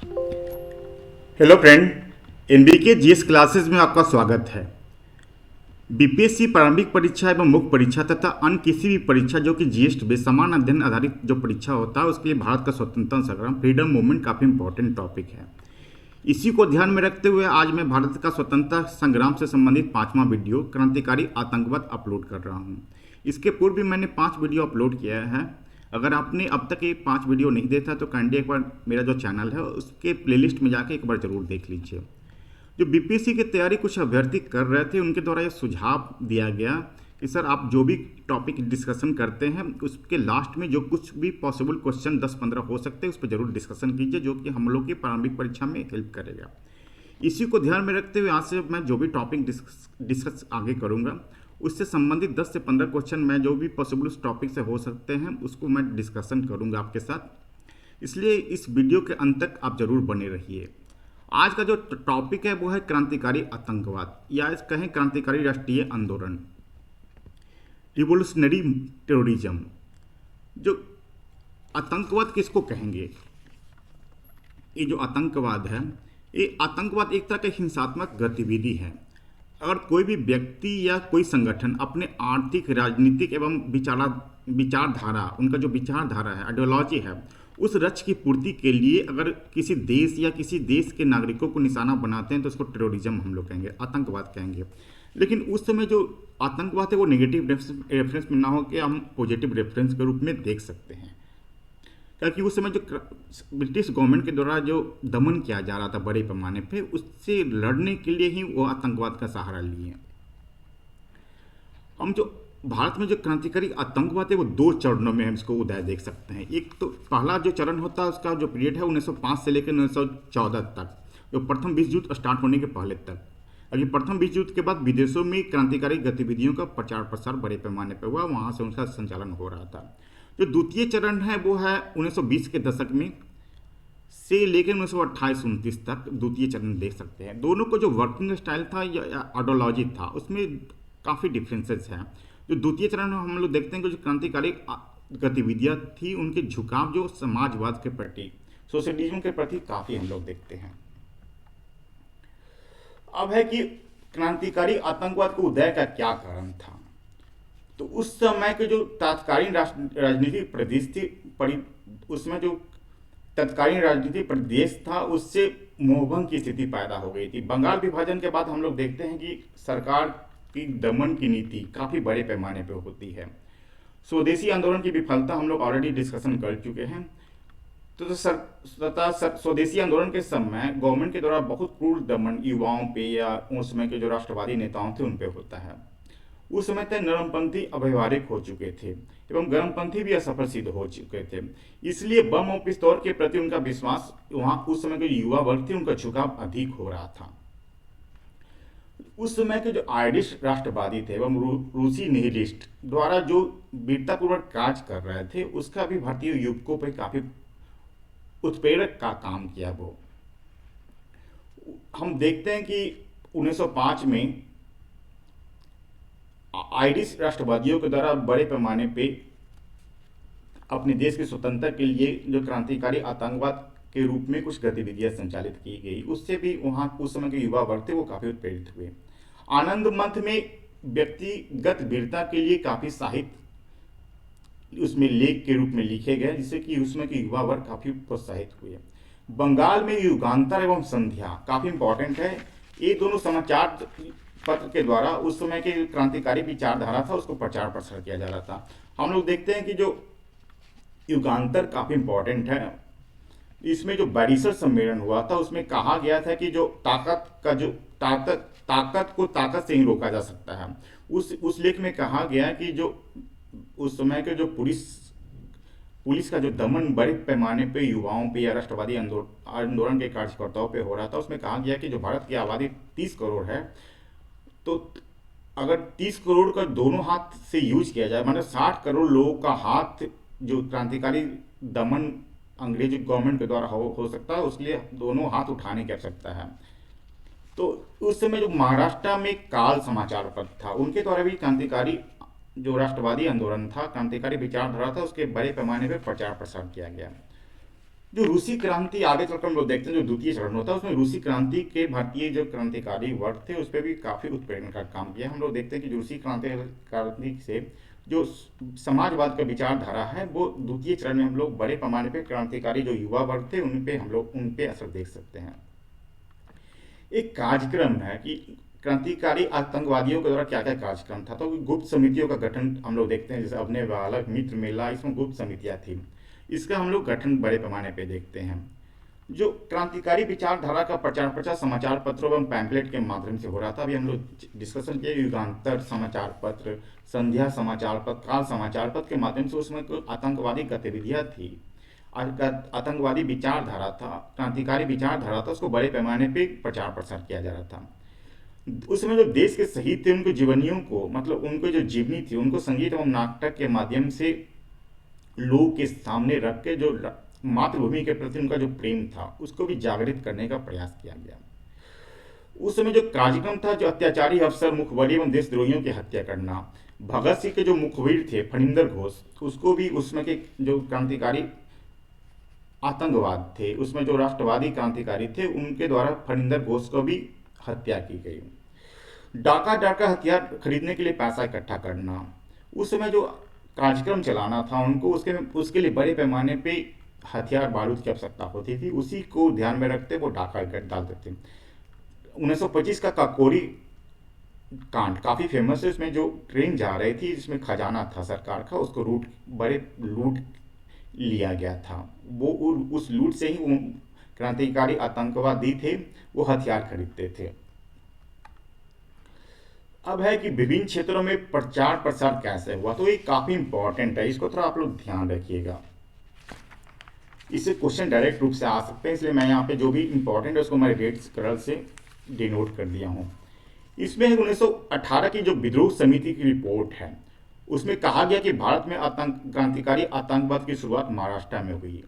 Hello friend, NBK GS classes में आपका स्वागत है। बीपीएससी प्रारंभिक परीक्षा एवं मुख्य परीक्षा तथा अन्य किसी भी परीक्षा जो कि जीएस बेस्ड समान अध्ययन आधारित जो परीक्षा होता है उसके लिए भारत का स्वतंत्रता संग्राम फ्रीडम मूवमेंट काफ़ी इंपॉर्टेंट टॉपिक है। इसी को ध्यान में रखते हुए आज मैं भारत का स्वतंत्रता संग्राम से संबंधित 5वां वीडियो क्रांतिकारी आतंकवाद अपलोड कर रहा हूँ। इसके पूर्व भी मैंने 5 वीडियो अपलोड किया है। अगर आपने अब तक ये 5 वीडियो नहीं देखा तो काइंडली एक बार मेरा जो चैनल है उसके प्लेलिस्ट में जाके एक बार ज़रूर देख लीजिए। जो बीपीएससी की तैयारी कुछ अभ्यर्थी कर रहे थे उनके द्वारा ये सुझाव दिया गया कि सर आप जो भी टॉपिक डिस्कशन करते हैं उसके लास्ट में जो कुछ भी पॉसिबल क्वेश्चन 10-15 हो सकते हैं उस पर जरूर डिस्कशन कीजिए, जो कि हम लोग की प्रारंभिक परीक्षा में हेल्प करेगा। इसी को ध्यान में रखते हुए आज से मैं जो भी टॉपिक डिस्कस आगे करूँगा उससे संबंधित 10 से 15 क्वेश्चन मैं जो भी पॉसिबल उस टॉपिक से हो सकते हैं उसको मैं डिस्कशन करूँगा आपके साथ। इसलिए इस वीडियो के अंत तक आप जरूर बने रहिए। आज का जो टॉपिक है वो है क्रांतिकारी आतंकवाद या कहें क्रांतिकारी राष्ट्रीय आंदोलन, रिवोल्यूशनरी टेररिज्म। जो आतंकवाद किसको कहेंगे? ये जो आतंकवाद है, ये आतंकवाद एक तरह की हिंसात्मक गतिविधि है। अगर कोई भी व्यक्ति या कोई संगठन अपने आर्थिक, राजनीतिक एवं विचारधारा, उनका जो विचारधारा है, आइडियोलॉजी है, उस लक्ष्य की पूर्ति के लिए अगर किसी देश या किसी देश के नागरिकों को निशाना बनाते हैं तो उसको टेररिज्म हम लोग कहेंगे, आतंकवाद कहेंगे। लेकिन उस समय जो आतंकवाद है वो नेगेटिव रेफरेंस में ना हो के हम पॉजिटिव रेफरेंस के रूप में देख सकते हैं, क्योंकि उस समय जो ब्रिटिश गवर्नमेंट के द्वारा जो दमन किया जा रहा था बड़े पैमाने पे, उससे लड़ने के लिए ही वो आतंकवाद का सहारा लिए। हम जो भारत में जो क्रांतिकारी आतंकवाद है वो 2 चरणों में हम इसको उदय देख सकते हैं। एक तो पहला जो चरण होता है उसका जो पीरियड है 1905 से लेकर 1914 तक, जो प्रथम विश्व युद्ध स्टार्ट होने के पहले तक। अभी प्रथम विश्व युद्ध के बाद विदेशों में क्रांतिकारी गतिविधियों का प्रचार प्रसार बड़े पैमाने पर हुआ, वहाँ से उनका संचालन हो रहा था। जो द्वितीय चरण है वो है 1920 के दशक में से लेकर 1928-29 तक द्वितीय चरण देख सकते हैं। दोनों को जो वर्किंग स्टाइल था या आइडियोलॉजी था उसमें काफ़ी डिफरेंसेस हैं। जो द्वितीय चरण में हम लोग देखते हैं कि जो क्रांतिकारी गतिविधियाँ थी उनके झुकाव जो समाजवाद के प्रति, सोशलिज्म के प्रति काफ़ी हम लोग देखते हैं। अब है कि क्रांतिकारी आतंकवाद के उदय का क्या कारण था। तो उस समय के जो तत्कालीन राजनीतिक प्रदेश थी, उसमें जो तत्कालीन राजनीतिक प्रदेश था उससे मोहभंग की स्थिति पैदा हो गई थी। बंगाल विभाजन के बाद हम लोग देखते हैं कि सरकार की दमन की नीति काफ़ी बड़े पैमाने पर होती है। स्वदेशी आंदोलन की विफलता हम लोग ऑलरेडी डिस्कशन कर चुके हैं। तो स्वदेशी आंदोलन के समय गवर्नमेंट के द्वारा बहुत क्रूर दमन युवाओं पे या उस समय के जो राष्ट्रवादी नेताओं थे उन पे होता है। उस समय तक नरमपंथी अव्यवहारिक हो चुके थे एवं गर्मपंथी भी असफल सिद्ध हो चुके थे। इसलिए बम और पिस्तौल के प्रति उनका विश्वास, वहाँ उस समय के युवा वर्ग थे उनका झुकाव अधिक हो रहा था। उस समय के जो आयरिश राष्ट्रवादी थे एवं रूसी निहिलिस्ट द्वारा जो वीरतापूर्वक कार्य कर रहे थे उसका भी भारतीय युवकों पर काफ़ी उत्प्रेरक का काम किया। वो हम देखते हैं कि 1905 में आयरिश राष्ट्रवादियों के द्वारा बड़े पैमाने पे अपने देश की स्वतंत्रता के लिए जो क्रांतिकारी आतंकवाद के रूप में कुछ गतिविधियां संचालित की गई, उससे भी वहाँ उस समय के युवा वर्ग थे वो काफ़ी उत्प्रेरित हुए। आनंद मंथ में व्यक्तिगत वीरता के लिए काफ़ी साहित्य उसमें लेख के रूप में लिखे गए, जिससे कि उसमें के युवा वर्ग काफ़ी प्रोत्साहित हुए। बंगाल में युगांतर एवं संध्या काफ़ी इंपॉर्टेंट है। ये दोनों समाचार पत्र के द्वारा उस समय के क्रांतिकारी विचारधारा था उसको प्रचार प्रसार किया जा रहा था। हम लोग देखते हैं कि जो युगांतर काफ़ी इंपॉर्टेंट है। इसमें जो बैरिसर सम्मेलन हुआ था उसमें कहा गया था कि जो ताकत को ताकत से ही रोका जा सकता है। उस लेख में कहा गया कि जो उस समय के जो पुलिस का जो दमन बड़े पैमाने पे युवाओं पे या राष्ट्रवादी आंदोलन के कार्यकर्ताओं पे हो रहा था, उसमें कहा गया कि जो भारत की आबादी 30 करोड़ है, तो अगर 30 करोड़ का दोनों हाथ से यूज किया जाए, मतलब 60 करोड़ लोगों का हाथ जो क्रांतिकारी दमन अंग्रेज गवर्नमेंट के द्वारा हो सकता है, उसके लिए दोनों हाथ उठाने की आवश्यकता है। तो उस समय जो महाराष्ट्र में काल समाचार पत्र था उनके द्वारा भी क्रांतिकारी जो राष्ट्रवादी आंदोलन था, क्रांतिकारी विचारधारा था, उसके बड़े पैमाने पर प्रचार प्रसार किया गया। जो रूसी क्रांति आगे चलकर हम लोग देखते हैं, जो द्वितीय चरण होता है उसमें रूसी क्रांति के भारतीय जो क्रांतिकारी वर्ग थे उस पर भी काफ़ी उत्प्रेरण का काम किया। हम लोग देखते हैं कि रूसी क्रांति से जो समाजवाद का विचारधारा है वो द्वितीय चरण में हम लोग बड़े पैमाने पे क्रांतिकारी जो युवा वर्ग थे उन पे हम लोग उन पे असर देख सकते हैं। एक कार्यक्रम है कि क्रांतिकारी आतंकवादियों के द्वारा क्या क्या कार्यक्रम था, तो गुप्त समितियों का गठन हम लोग देखते हैं, जैसे अवने बालक मित्र मेला, इसमें गुप्त समितियां थी। इसका हम लोग गठन बड़े पैमाने पे देखते हैं। जो क्रांतिकारी विचारधारा का प्रचार प्रचार समाचार पत्रों एवं पैम्पलेट के माध्यम से हो रहा था। अभी हम लोग डिस्कशन किए युगांतर समाचार पत्र, संध्या समाचार पत्र, काल समाचार पत्र के माध्यम से उसमें आतंकवादी गतिविधियां थी, आतंकवादी विचारधारा था, क्रांतिकारी विचारधारा था, उसको बड़े पैमाने पे प्रचार प्रसार किया जा रहा था। उसमें जो देश के शहीद थे उनको जीवनियों को, मतलब उनको जो जीवनी थी उनको संगीत एवं नाटक के माध्यम से लोग के सामने रख के जो मातृभूमि के प्रति उनका जो प्रेम था उसको भी जागृत करने का प्रयास किया गया। उस समय जो कार्यक्रम था, जो अत्याचारी अफसर मुखबरी एवं देशद्रोहियों की हत्या करना, भगत सिंह के जो मुखबिर थे फणिंदर घोष, उसको भी उसमें के जो क्रांतिकारी आतंकवाद थे उसमें जो राष्ट्रवादी क्रांतिकारी थे उनके द्वारा फणिंदर घोष को भी हत्या की गई। डाका डाका हथियार खरीदने के लिए पैसा इकट्ठा करना, उस समय जो कार्यक्रम चलाना था उनको उसके लिए बड़े पैमाने पे हथियार बारूद की आवश्यकता होती थी, उसी को ध्यान में रखते वो डाका डालते थे। 1925 का काकोरी कांड काफ़ी फेमस है। उसमें जो ट्रेन जा रही थी जिसमें खजाना था सरकार का, उसको बड़े लूट लिया गया था। वो उस लूट से ही वो क्रांतिकारी आतंकवादी थे वो हथियार खरीदते थे। अब है कि विभिन्न क्षेत्रों में प्रचार प्रसार कैसे हुआ, तो ये काफ़ी इंपॉर्टेंट है, इसको थोड़ा आप लोग ध्यान रखिएगा। इससे क्वेश्चन डायरेक्ट रूप से आ सकते हैं, इसलिए मैं यहाँ पे जो भी इंपॉर्टेंट है उसको मैं रेड कलर से डिनोट कर दिया हूँ। इसमें 1918 की जो विद्रोह समिति की रिपोर्ट है उसमें कहा गया कि भारत में क्रांतिकारी आतंकवाद की शुरुआत महाराष्ट्र में हुई है।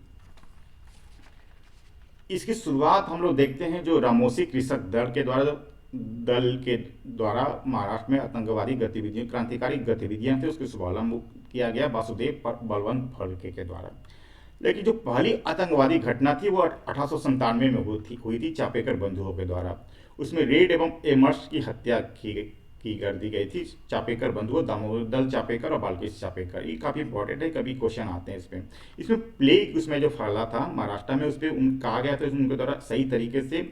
इसकी शुरुआत हम लोग देखते हैं जो रामोसी कृषक दल के द्वारा महाराष्ट्र में आतंकवादी गतिविधियों क्रांतिकारी गतिविधियां थी उसके शुभारंभ किया गया वासुदेव बलवंत फड़के के द्वारा। लेकिन जो पहली आतंकवादी घटना थी वो 1897 में हुई थी चापेकर बंधुओं के द्वारा। उसमें रेड एवं एमर्स की हत्या की कर दी गई थी। चापेकर बंधुओं दामोदर दल चापेकर और बालकृष्ण चापेकर, ये काफ़ी इंपॉर्टेंट है, कभी क्वेश्चन आते हैं इसमें प्लेग उसमें जो फैला था महाराष्ट्र में उस पर कहा गया था उनके द्वारा सही तरीके से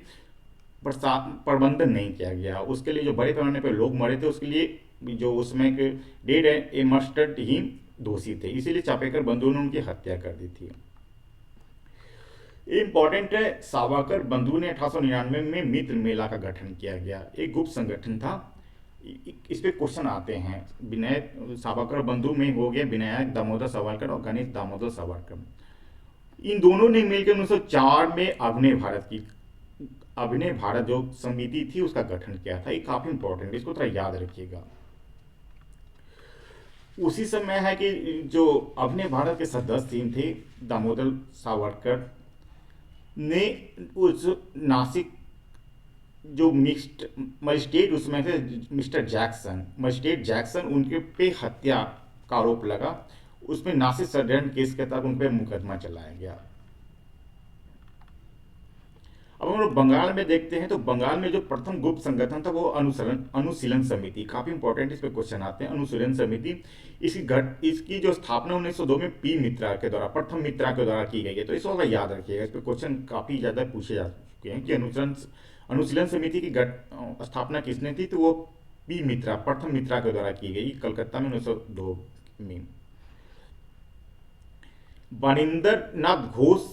प्रबंधन नहीं किया गया। उसके लिए जो बड़े पैमाने पर लोग मरे थे उसके लिए जो उसमें रेड एमर्स्टड ही दोषी थे, इसीलिए चापेकर बंधुओं ने उनकी हत्या कर दी थी। इंपॉर्टेंट है, सावरकर बंधु ने 1899 में मित्र मेला का गठन किया गया, एक गुप्त संगठन था। इस पे क्वेश्चन आते हैं। विनायक सावरकर बंधु में हो गए विनायक दामोदर सावरकर और गणेश दामोदर सावरकर, इन दोनों ने मिलकर 1904 में अभिनय भारत जो समिति थी उसका गठन किया था। ये काफी इंपॉर्टेंट है, इसको थोड़ा याद रखिएगा। उसी समय है कि जो अभिनय भारत के सदस्य थे दामोदर सावरकर ने उस नासिक जो मजिस्ट्रेट उसमें थे मजिस्ट्रेट जैक्सन उनके पे हत्या का आरोप लगा। उसमें नासिक षड्यंत्र केस के तहत उन पर मुकदमा चलाया गया। अब हम लोग बंगाल में देखते हैं तो बंगाल में जो प्रथम गुप्त संगठन था वो अनुशीलन समिति, काफी इंपॉर्टेंट, इस पे क्वेश्चन आते हैं। अनुशीलन समिति इसकी जो स्थापना 1902 में पी मित्रा के द्वारा प्रथम मित्रा के द्वारा की गई है, तो इस वाला याद रखिएगा, इस पे क्वेश्चन काफी ज्यादा पूछे जा चुके हैं कि अनुशीलन समिति की स्थापना किसने थी, तो वो पी मित्रा प्रथम मित्रा के द्वारा की गई कलकत्ता में 1902 में। वाणिंदर नाथ घोष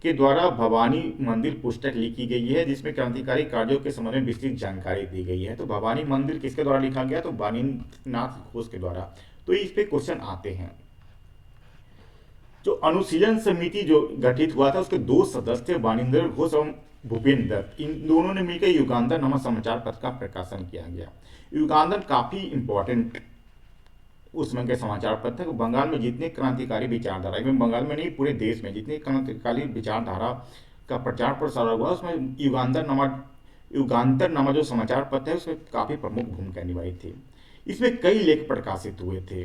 के द्वारा भवानी मंदिर पुस्तक लिखी गई है जिसमें क्रांतिकारी कार्यों के संबंध में विस्तृत जानकारी दी गई है। तो भवानी मंदिर किसके द्वारा लिखा गया, तो वाणिंद्रनाथ घोष के द्वारा। तो इस पे क्वेश्चन आते हैं। जो अनुशीलन समिति जो गठित हुआ था उसके दो सदस्य थे, वाणिंदर घोष और भूपेंद्र, इन दोनों ने मिलकर युगांतर नामक समाचार पत्र का प्रकाशन किया गया। युगांतर काफी इंपॉर्टेंट उसमें के समाचार पत्र थे। बंगाल में जितने क्रांतिकारी विचारधारा, इवन बंगाल में नहीं पूरे देश में जितने क्रांतिकारी विचारधारा का प्रचार प्रसार हुआ उसमें युगांतर नामक जो समाचार पत्र है उसमें काफी प्रमुख भूमिका निभाई थी। इसमें कई लेख प्रकाशित हुए थे।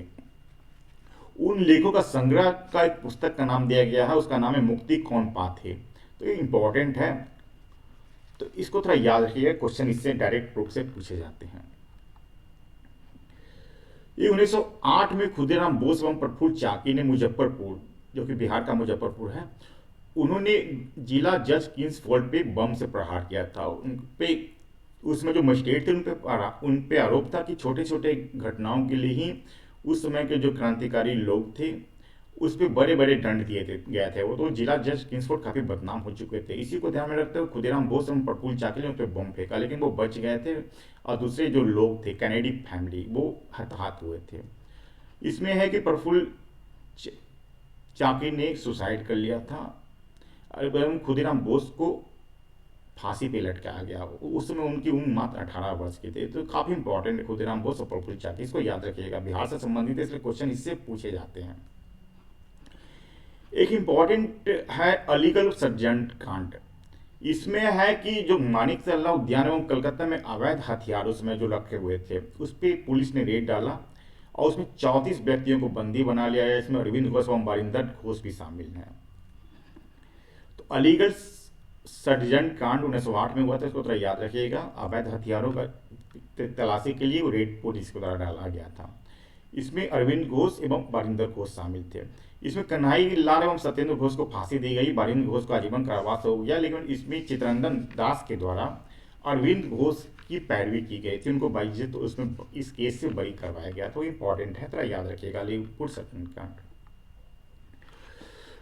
उन लेखों का संग्रह का एक पुस्तक का नाम दिया गया है, उसका नाम है मुक्ति कौन पाथे। तो ये इंपॉर्टेंट है, तो इसको थोड़ा याद रखिएगा, क्वेश्चन इससे डायरेक्ट रूप से पूछे जाते हैं। ये 1908 में खुदीराम बोस एवं प्रफुल्ल चाकी ने मुजफ्फरपुर, जो कि बिहार का मुजफ्फरपुर है, उन्होंने जिला जज किंग्स फोर्ट पे बम से प्रहार किया था। उन पे उसमें जो मजिस्ट्रेट थे उन पे आरोप था कि छोटे छोटे घटनाओं के लिए ही उस समय के जो क्रांतिकारी लोग थे उस पर बड़े बड़े दंड दिए गए थे। वो तो जिला जज किंग्सफोर्ड काफ़ी बदनाम हो चुके थे। इसी को ध्यान में रखते हुए खुदीराम बोस एवं प्रफुल्ल चाकी ने उन पर बम फेंका, लेकिन वो बच गए थे और दूसरे जो लोग थे कैनेडी फैमिली वो हताहत हुए थे। इसमें है कि प्रफुल्ल चाकी ने सुसाइड कर लिया था एवं खुदीराम बोस को फांसी पे लटकाया गया। उस समय उनकी उम्र मात्र 18 वर्ष की थी। तो काफ़ी इंपॉर्टेंट है खुदीराम बोस और प्रफुल्ल चाकी, इसको याद रखिएगा, बिहार से संबंधित है इसलिए क्वेश्चन इससे पूछे जाते हैं। एक इंपॉर्टेंट है अलीगढ़ षड्यंत्र कांड। इसमें है कि जो मानिक सल्ला उद्यान एवं कलकत्ता में अवैध हथियार उसमें जो रखे हुए थे उस पर पुलिस ने रेड डाला और उसमें 34 व्यक्तियों को बंदी बना लिया है। इसमें अरविंद घोष एवं बारिंदर घोष भी शामिल हैं। तो अलीगढ़ षड्यंत्र कांड 1908 में हुआ था, इसको थोड़ा याद रखिएगा। अवैध हथियारों का तलाशी के लिए वो रेड पुलिस के द्वारा डाला गया था। इसमें अरविंद घोष एवं बारिंदर घोष शामिल थे। इसमें कन्हई लाल एवं सत्येंद्र घोष को फांसी दी गई, बारिंदर घोष को आजीवन कारावास हो गया, लेकिन इसमें चित्ररंजन दास के द्वारा अरविंद घोष की पैरवी की गई थी, उनको बाइज्जत तो उसमें इस केस से बरी करवाया गया। तो इंपॉर्टेंट है, थोड़ा याद रखिएगा अलीगढ़ षड्यंत्र कांड।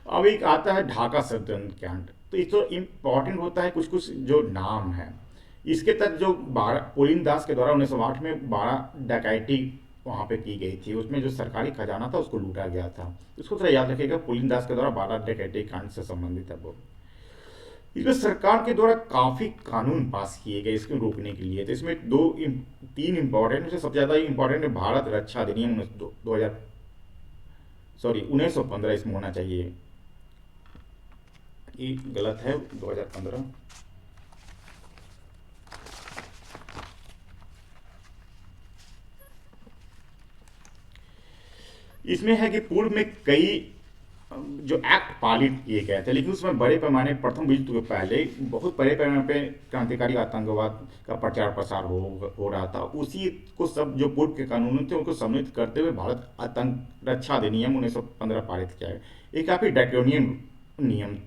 अब एक आता है ढाका षड्यंत्र कांड। तो ये तो इम्पॉर्टेंट होता है, कुछ कुछ जो नाम है इसके तहत जो पुलिन दास के द्वारा 1908 में 12 डकैती वहाँ पे की गई थी, उसमें जो सरकारी खजाना था उसको लूटा गया था। इसको थोड़ा याद रखिएगा, पुलिन दास के द्वारा 12 डकैती कांड से संबंधित है वो। इसमें सरकार के द्वारा काफ़ी कानून पास किए गए इसको रोकने के लिए। तो इसमें तीन इंपॉर्टेंट, उससे सबसे ज़्यादा इंपॉर्टेंट है भारत रक्षा अधिनियम 1915, इसमें होना चाहिए, ये गलत है, 2015। इसमें है कि पूर्व में कई जो एक्ट पारित किए गए थे, लेकिन उसमें बड़े पैमाने प्रथम विश्व युद्ध के पहले बहुत बड़े पैमाने पे क्रांतिकारी आतंकवाद का प्रचार प्रसार हो रहा था। उसी को सब जो पूर्व के कानून थे उनको सम्मिलित करते हुए भारत आतंक रक्षा अधिनियम 1915 पारित किया गया। ये काफ़ी ड्रैकोनियन नियम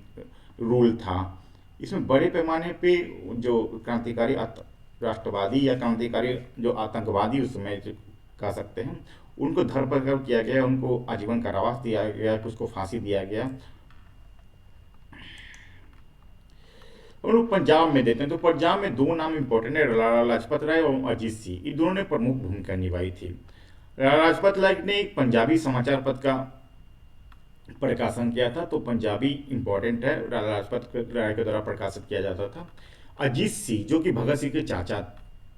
रूल था। इसमें बड़े पैमाने पे जो क्रांतिकारी राष्ट्रवादी या क्रांतिकारी जो आतंकवादी उसमें कह सकते हैं उनको धरपकड़ किया गया, उनको आजीवन कारावास दिया गया, कुछ को फांसी दिया गया। हम लोग पंजाब में देते हैं, तो पंजाब में दो नाम इंपॉर्टेंट है, लाला लाजपत राय और अजीत सिंह। इन दोनों ने प्रमुख भूमिका निभाई थी। लाला लाजपत राय ने एक पंजाबी समाचार पत्र का प्रकाशन किया था, तो पंजाबी इंपॉर्टेंट है, लाला लाजपत राय के द्वारा प्रकाशित किया जाता था। अजीत सिंह जो कि भगत सिंह के चाचा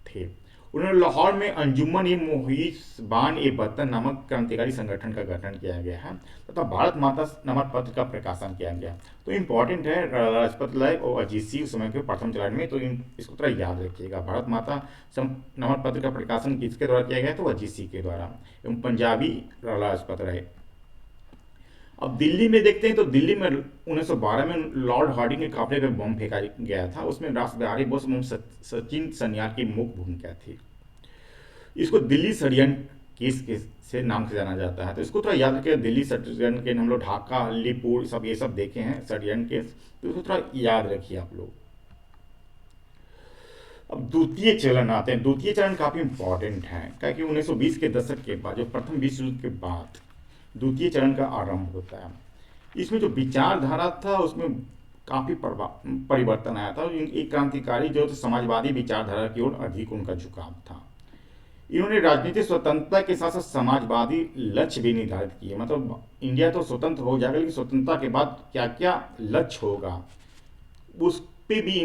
थे, उन्होंने लाहौर में अंजुमन ए मोहिसबान ए वतन नामक क्रांतिकारी संगठन का गठन किया गया है तथा भारत माता नामक पत्र का प्रकाशन किया गया। तो इंपॉर्टेंट है लाला लाजपत राय और अजीत सिंह समय के प्रथम चरण में, तो इसको थोड़ा याद रखिएगा। भारत माता नामक पत्र का प्रकाशन किसके द्वारा किया गया, तो अजीत सिंह के द्वारा, एवं पंजाबी लाला लाजपत राय। अब दिल्ली में देखते हैं, तो दिल्ली में 1912 में लॉर्ड हार्डिंग के काफले पर बम फेंका गया था। उसमें रास बिहारी बोस एवं सचिन सन्याल की मुख्य भूमिका थी। इसको दिल्ली षड्यंत्र केस के से नाम से जाना जाता है। तो इसको थोड़ा याद रखिए, दिल्ली षड्यंत्र के हम लोग ढाका, अलीपुर सब ये सब देखे हैं षड्यंत्र केस, तो इसको थोड़ा याद रखिए आप लोग। अब द्वितीय चरण आते हैं। द्वितीय चरण काफी इंपॉर्टेंट है, क्योंकि 1920 के दशक के बाद, जो प्रथम विश्व युद्ध के बाद द्वितीय चरण का आरंभ होता है। इसमें जो विचारधारा था उसमें काफ़ी परिवर्तन आया था। एक क्रांतिकारी जो समाजवादी विचारधारा की ओर अधिक उनका झुकाव था। इन्होंने राजनीतिक स्वतंत्रता के साथ साथ समाजवादी लक्ष्य भी निर्धारित किए। मतलब इंडिया तो स्वतंत्र हो जाएगा, लेकिन स्वतंत्रता के बाद क्या क्या लक्ष्य होगा उस पर भी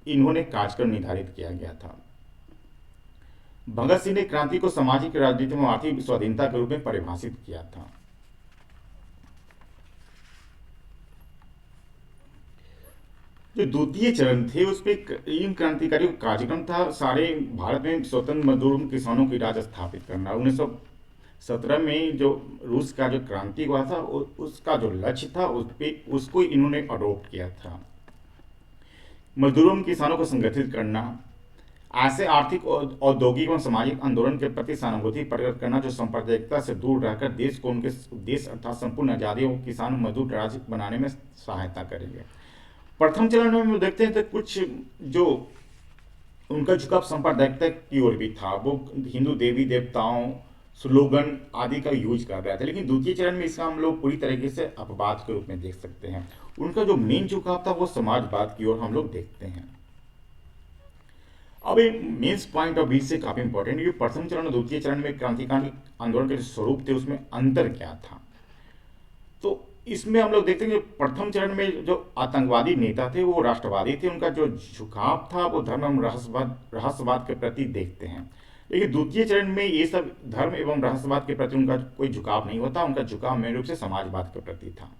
इन्होंने कार्यक्रम निर्धारित किया गया था। भगत सिंह ने क्रांति को सामाजिक, राजनीतिक और आर्थिक स्वाधीनता के रूप में परिभाषित किया था। जो द्वितीय चरण थे उसमें इन क्रांतिकारियों का कार्यक्रम था सारे भारत में स्वतंत्र मजदूरों किसानों की राज स्थापित करना। 17 में जो रूस का जो क्रांति हुआ था उसका जो लक्ष्य था उस पे उसको इन्होंने अडोप्ट किया था। मजदूरों और किसानों को संगठित करना, ऐसे आर्थिक और औद्योगिक एवं सामाजिक आंदोलन के प्रति सहानुभूति प्रकट करना जो सांप्रदायिकता से दूर रहकर देश को उनके देश अर्थात संपूर्ण आज़ादी और किसान मजदूर राज्य बनाने में सहायता करेंगे। प्रथम चरण में हम देखते हैं तो कुछ जो उनका झुकाव सांप्रदायिकता की ओर भी था, वो हिंदू देवी देवताओं स्लोगन आदि का यूज कर रहे थे। लेकिन द्वितीय चरण में इसका हम लोग पूरी तरीके से अपवाद के रूप में देख सकते हैं। उनका जो मेन झुकाव था वो समाजवाद की ओर हम लोग देखते हैं। अब मेन्स पॉइंट ऑफ व्यू से काफी इंपॉर्टेंट, ये प्रथम चरण और द्वितीय चरण में क्रांतिकारी आंदोलन के जो स्वरूप थे उसमें अंतर क्या था। तो इसमें हम लोग देखते हैं कि प्रथम चरण में जो आतंकवादी नेता थे वो राष्ट्रवादी थे, उनका जो झुकाव था वो धर्म एवं रहस्यवाद के प्रति देखते हैं। लेकिन द्वितीय चरण में ये सब धर्म एवं रहस्यवाद के प्रति उनका कोई झुकाव नहीं होता, उनका झुकाव मेन रूप से समाजवाद के प्रति था।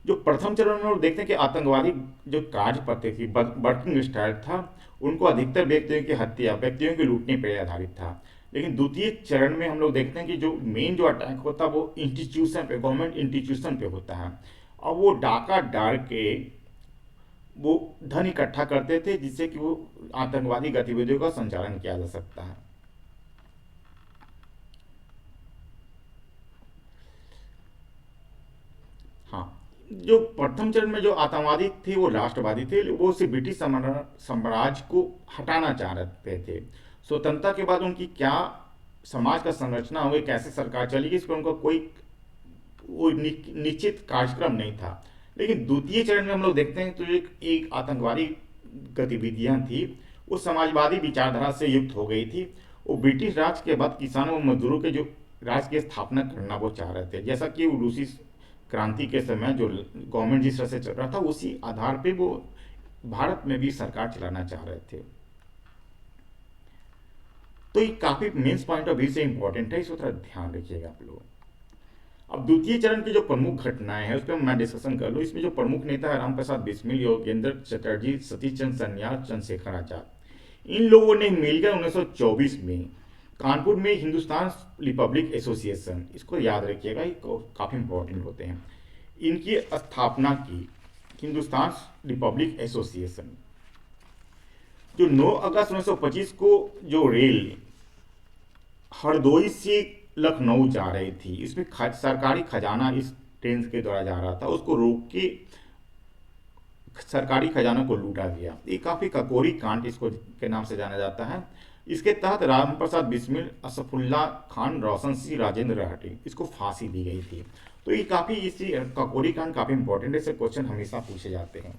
जो प्रथम चरण में देखते हैं कि आतंकवादी जो कार्य पद्धति थी, वर्किंग स्टाइल था, उनको अधिकतर व्यक्तियों की हत्या, व्यक्तियों की लूटने पर आधारित था। लेकिन द्वितीय चरण में हम लोग देखते हैं कि जो मेन जो अटैक होता है वो इंस्टीट्यूशन पे, गवर्नमेंट इंस्टीट्यूशन पे होता है। और वो डाका डाल के वो धन इकट्ठा करते थे जिससे कि वो आतंकवादी गतिविधियों का संचालन किया जा सकता है। हाँ, जो प्रथम चरण में जो आतंकवादी थे वो राष्ट्रवादी थे, वो सिर्फ ब्रिटिश साम्राज्य को हटाना चाह रहे थे। स्वतंत्रता के बाद उनकी क्या समाज का संरचना होगी, कैसे सरकार चलेगी, इस पर उनका कोई निश्चित कार्यक्रम नहीं था। लेकिन द्वितीय चरण में हम लोग देखते हैं तो एक आतंकवादी गतिविधियां थी, वो समाजवादी विचारधारा से युक्त हो गई थी। वो ब्रिटिश राज के बाद किसानों और मजदूरों के जो राज्य की स्थापना करना वो चाह रहे थे, जैसा कि रूसी क्रांति के समय जो गवर्नमेंट जिस तरह से चल रहा था उसी आधार पे वो भारत में भी सरकार चलाना चाह रहे थे। तो ये काफी मेंस पॉइंट ऑफ व्यू से इंपॉर्टेंट है, इसको थोड़ा ध्यान रखिएगा आप लोग। अब द्वितीय चरण की जो प्रमुख घटनाएं हैं उस पर मैं डिस्कशन कर लूँ। इसमें जो प्रमुख नेता है रामप्रसाद बिस्मिल, योगेंद्र चटर्जी, सतीश चंद्र सन्याल, चंद्रशेखर आजाद, इन लोगों ने मिलकर 1924 में कानपुर में हिंदुस्तान रिपब्लिक एसोसिएशन, इसको याद रखिएगा, ये काफी इंपॉर्टेंट होते हैं, इनकी स्थापना की। हिंदुस्तान रिपब्लिक एसोसिएशन जो 9 अगस्त 1925 को जो रेल हरदोई से लखनऊ जा रही थी, इसमें सरकारी खजाना इस ट्रेन के द्वारा जा रहा था, उसको रोक के सरकारी खजाना को लूटा गया। ये काफी ककोरी कांड इसको के नाम से जाना जाता है। इसके तहत रामप्रसाद बिस्मिल, असफुल्ला खान, रोशन सिंह, राजेंद्र राठी, इसको फांसी दी गई थी। तो ये काफी इसी ककोरी कांड काफी इंपॉर्टेंट है, इससे क्वेश्चन हमेशा पूछे जाते हैं।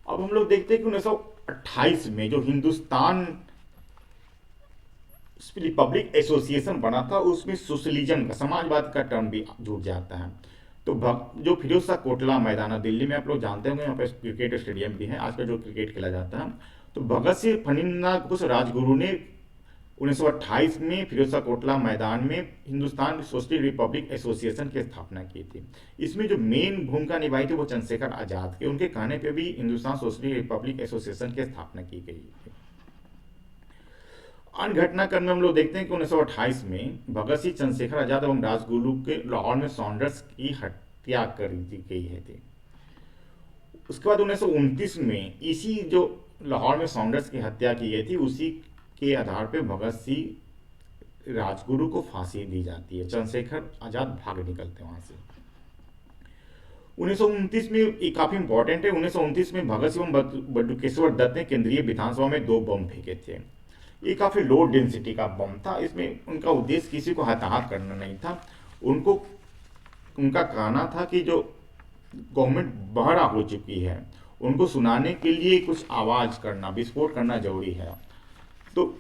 अब हम लोग देखते हैं कि 1928 में जो हिंदुस्तान रिपब्लिक एसोसिएशन बना था उसमें सोशलिज्म का, समाजवाद का टर्म भी जुड़ जाता है। तो जो फिरोज शाह कोटला मैदान है दिल्ली में, आप लोग जानते होंगे, यहाँ पे क्रिकेट स्टेडियम भी है, आजकल जो क्रिकेट खेला जाता है। तो भगत सिंह फणिंद्रनाथ बोस राजगुरु ने 1928 में फिरोज शाह कोटला मैदान में हिंदुस्तान सोशलिस्ट रिपब्लिक एसोसिएशन की स्थापना की थी। इसमें जो मेन भूमिका निभाई थी वो चंद्रशेखर आजाद के, उनके कहने पे भी हिंदुस्तान सोशलिस्ट रिपब्लिक एसोसिएशन की स्थापना की गई थी। अन्य घटनाक्रम में हम लोग देखते हैं कि 1928 में भगत सिंह, चंद्रशेखर आजाद एवं राजगुरु के लाहौर में सॉन्डर्स की हत्या कर दी गई है थी। उसके बाद 1929 में इसी जो लाहौर में सॉन्डर्स की हत्या की गई थी उसी के आधार पर भगत सिंह, राजगुरु को फांसी दी जाती है, चंद्रशेखर आजाद भाग निकलते वहां से। 1929 में ये काफी इंपॉर्टेंट है। 1929 में भगत सिंह बटुकेश्वर दत्त ने केंद्रीय विधानसभा में 2 बम फेंके थे। ये काफी लो डेंसिटी का बम था, इसमें उनका उद्देश्य किसी को हताहत करना नहीं था। उनका कहना था कि जो गवर्नमेंट बहरा हो चुकी है उनको सुनाने के लिए कुछ आवाज करना, विस्फोट करना जरूरी है। तो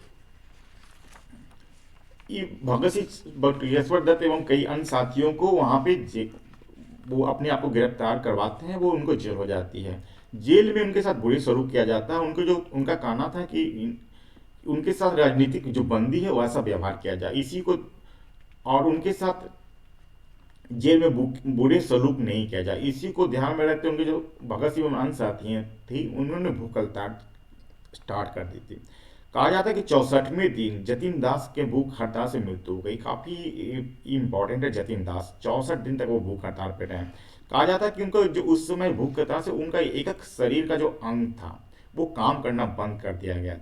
ये भगत सिंह बटुकेश्वर दत्त एवं कई अन्य साथियों को वहां पे वो अपने आप को गिरफ्तार करवाते हैं, वो उनको जेल हो जाती है। जेल में उनके साथ बुरे सलूक किया जाता है। उनका कहना था कि उनके साथ राजनीतिक जो बंदी है वैसा व्यवहार किया जाए, इसी को, और उनके साथ जेल में बुरे सलूक नहीं किया जाए, इसी को ध्यान में रखते उनके जो भगत सिंह अन्य साथी थी उन्होंने भूख हड़ताल स्टार्ट कर दी थी। कहा जाता है कि 64वें दिन जतिन दास के भूख हड़ताल से मृत्यु हो गई। काफी इंपॉर्टेंट है जतिन दास, 64 दिन तक वो भूख हड़ताल पे रहे। कहा जाता है कि उनको जो उस समय भूख हड़ताल से उनका एक एक शरीर का जो अंग था वो काम करना बंद कर दिया गया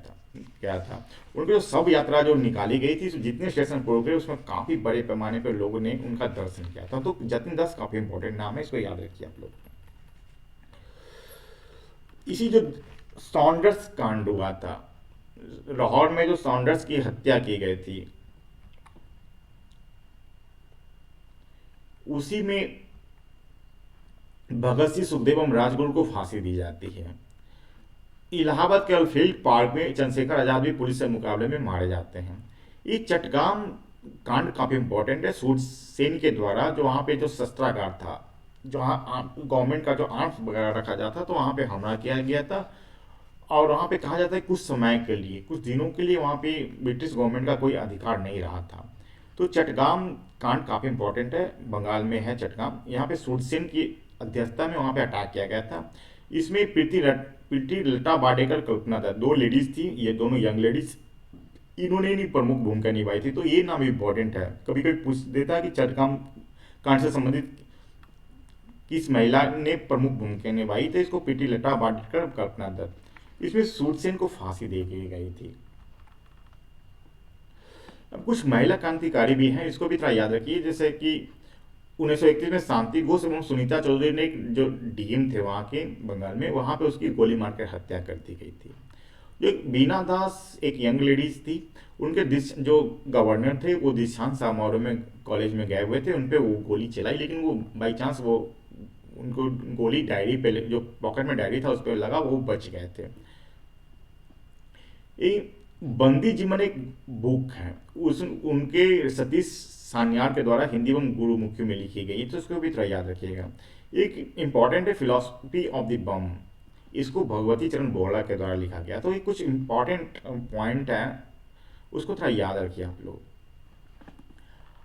था। उनकी जो सब यात्रा जो निकाली गई थी, जितने स्टेशन पर रुके उसमें काफी बड़े पैमाने पर लोगों ने उनका दर्शन किया था। तो जतिन दास काफी इंपॉर्टेंट नाम है, इसको याद रखिए आप लोग। इसी जो सॉन्डर्स कांड हुआ था, लाहौर में जो सॉन्डर्स की हत्या की गई थी, उसी में भगत सिंह, सुखदेव एवं राजगुरु को फांसी दी जाती है। इलाहाबाद के फील्ड पार्क में चंद्रशेखर आजाद भी पुलिस के मुकाबले में मारे जाते हैं। ये चटगाम कांड काफी इंपॉर्टेंट है। सूरसेन के द्वारा जो वहां पे जो शस्त्रागार था, जहाँ गवर्नमेंट का जो आर्म्स वगैरह रखा जाता, तो वहां पे हमला किया गया था। और वहां पे कहा जाता है कुछ समय के लिए, कुछ दिनों के लिए वहां पे ब्रिटिश गवर्नमेंट का कोई अधिकार नहीं रहा था। तो चटगाम कांड काफी इंपॉर्टेंट है, बंगाल में है चटगाम। यहाँ पे सूरसेन की अध्यक्षता में वहां पे अटैक किया गया था। इसमें प्रीति लता वाडेकर, कल्पना दत्त, दो लेडीज थी, ये दोनों यंग लेडीज, इन्होंने नहीं प्रमुख भूमिका निभाई थी। तो ये नाम इंपॉर्टेंट है, कभी कभी पूछ देता है कि चटगाम कांड से संबंधित किस महिला ने प्रमुख भूमिका निभाई, तो इसको प्रीति लता वाडेकर, कल्पना दत्त। इसमें सूरसेन को फांसी दे दी गई थी। अब कुछ महिला क्रांतिकारी भी हैं, इसको भी थोड़ा याद रखिए। जैसे कि 1931 में शांति घोष एवं सुनीता चौधरी ने, जो डीएम थे वहाँ के बंगाल में, वहाँ पे उसकी गोली मारकर हत्या कर दी गई थी। जो बीना दास एक यंग लेडीज थी, उनके जो गवर्नर थे वो दीक्षांत समारोह में कॉलेज में गए हुए थे, उन पे वो गोली चलाई, लेकिन वो बाई चांस वो उनको गोली डायरी पे, जो पॉकेट में डायरी था उस पर लगा, वो बच गए थे। ये बंदी जीवन एक बुक है, उस उनके सतीश सान्याल के द्वारा हिंदी एवं गुरुमुखी में लिखी गई, तो इसको भी थोड़ा याद रखिएगा। एक इंपॉर्टेंट है फिलॉसफी ऑफ द बम, इसको भगवती चरण बोहरा के द्वारा लिखा गया। तो ये कुछ इंपॉर्टेंट पॉइंट है, उसको थोड़ा याद रखिए आप लोग।